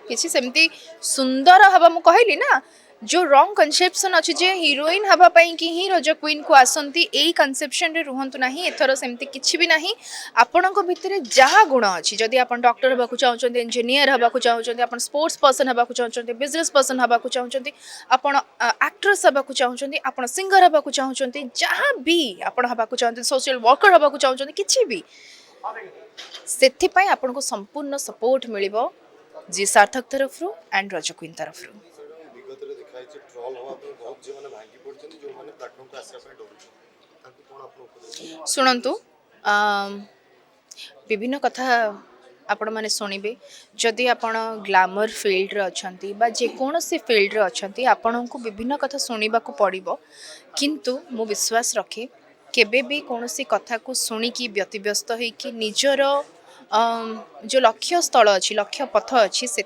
किसी सेमती सुंदर हवा मु कहली ना जो रॉन्ग कनसेप्शन अच्छी जे हीरोइन हवा पई कि ही रज क्वीन को आसंती एई कनसेप्शन रे रुहंतु नाही एथरो सेमती किछि भी नाही आपणको भितरे जहा गुण अछि जदि आपण डॉक्टर हबा को चाहउछन्ते इंजीनियर हबा को चाहउछन्ते आपण स्पोर्ट्स पर्सन हबा को चाहउछन्ते बिजनेस पर्सन हबा को चाहउछन्ते आपण एक्ट्रेस हबा को चाहउछन्ते आपण सिंगर हबा को चाहउछन्ते जहा भी आपण हबा को चाहउछन्ते सोशल वर्कर हबा को चाहउछन्ते किछि भी सेथि पई आपनको संपूर्ण सपोर्ट मिलिबो जी सार्थक तरफ रु एंड रज क्वीन तरफ रु शुणु विभिन्न कथा आपण मैंने शुणवे जदि आपण ग्लैमर फील्ड रे अछंती बा जेकोसी फील्ड रे अछंती आपण को विभिन्न कथा शुणा पड़ो किंतु मु विश्वास रखे केबे भी कौनसी कथा को शुणिकी व्यतिव्यस्त होइकी निजर जो लक्ष्य स्थल अच्छी लक्ष्य पथ अच्छी से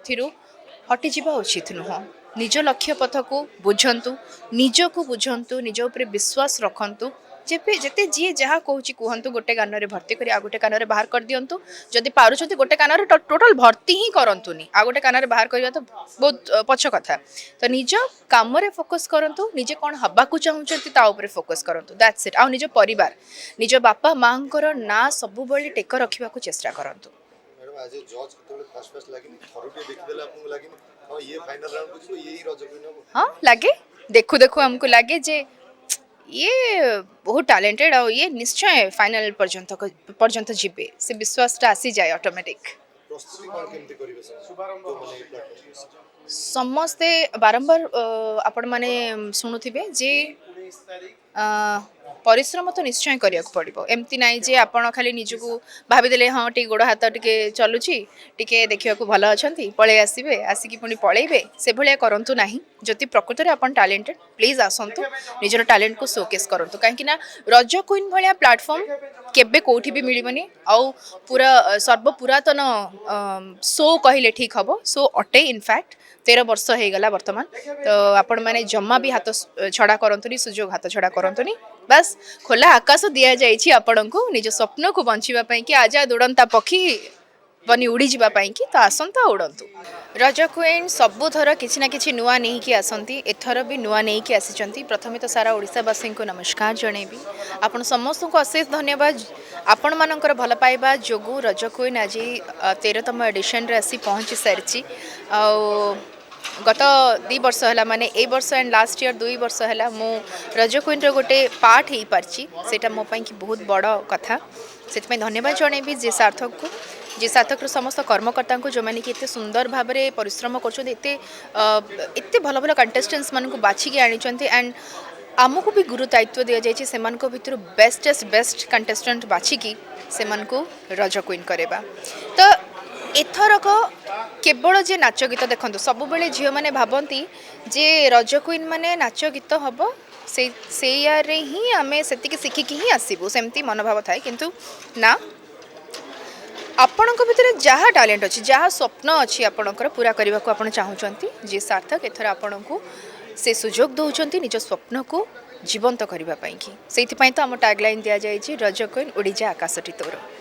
हटिजा उचित नुह निज लक्ष्य पथ को बुझंतु निज को बुझंतु निज उपरे विश्वास रखंतु जेपे जेते जी जहाँ कहूँ कहतु गोटे कान में भर्ती कर गोटे कान में बाहर कर दिंतु जदि पारुछंती गोटे कान में टोटाल भर्ती ही करंतुनी आ गोटे कान में बाहर करवा तो बहुत पछ कथा तो निज काम रे फोकस करंतु निजे कौन हवा को चाहूँगी ता उपरे फोकस करंतु दैट्स इट आ निज परिवार निज बापा माँ ना सब बेले टेक रखा चेष्टा करंतु हाँ लगे देखु देखु हमको लगे जे ये बहुत टैलेंटेड और ये निश्चय फाइनल पर्यंत जीवे से विश्वास आसी जाए ऑटोमेटिक समस्ते बारंबार आपण माने शुणुथिबे जे परिश्रम तो निश्चय करिया पड़ो एमती ना जे आपण खाली निजको भाविदे हाँ टी गोड़ हाथ टे चलुची टे देखा भल अच्छा पलि आसबे आसिक पुणी पलैबे से भाया करूँ ना जदि प्रकृत में आपन टैलेंटेड प्लीज आसतु निजर टैलेंट को शोकेस करूँ कहीं रज क्वीन भाया प्लाटफॉर्म केबे कोठी भी मिलबनी आउ पूरा सर्वपुरातन शो कहले ठीक हम शो अटे इनफैक्ट 13 वर्ष हो गला वर्तमान तो आपण मैंने जम्मा भी हाथ छड़ा करंतुनी सुजोग हाथ छड़ा करंतुनी बस खोला आकाश दिया जाइछि आपण को निज स्वप्न को बंचिबा पई कि आजाद उड़ंता पक्षी बनी उड़ी जीवा पई कि तो आसंता उड़ंतु रज क्वीन सबु थर किछि ना किछि नुआ नहीं कि आसंती एथर भी नुआ नहीं कि आसीचंती प्रथमे तो सारा ओडिशावासी को नमस्कार जणेबी आपण समस्त को अशेष धन्यवाद आपण मानकर भल पाइबा जोगु रज क्वीन आज 13तम एडिशन रे आसी पहुँची सारी गत 2 वर्ष है माने ए वर्ष एंड लास्ट ईयर 2 वर्ष है मु रज क्वीन रो गोटे पार्ट हो पार्ची सेटा मो पई कि बहुत बड़ कथा से धन्यवाद जणेबी जे सार्थक को जे सार्थक समस्त कर्मकर्ता को जो मैंने कि एते सुंदर भाव में परिश्रम करते भल भल कंटेस्टेंट्स मान को बाछिकी आनी एंड आमको भी गुरु दायित्व दि जाइए से भितर बेस्ट कंटेस्टेंट बाछिकी से रज क्वीन करवा तो एथरक केवल जे नाच गीत देखो सब बेले झील मैंने भावती जे रज क्वीन माने नाच गीत हम से ही आम से शिखिकी ही आसबू सेमती मनोभाव थाए किंतु ना आपणक भितर जहाँ टैलेंट अच्छी जहाँ स्वप्न अच्छी आपणकर पूरा करने को आप चाहूँगी जे सार्थक एथर आपण को से सुजोग दौरान निज स्वप्न को जीवंत करने से आम टैगलाइन दि जाए रज क्वीन उड़ीजा आकाशटी तोर।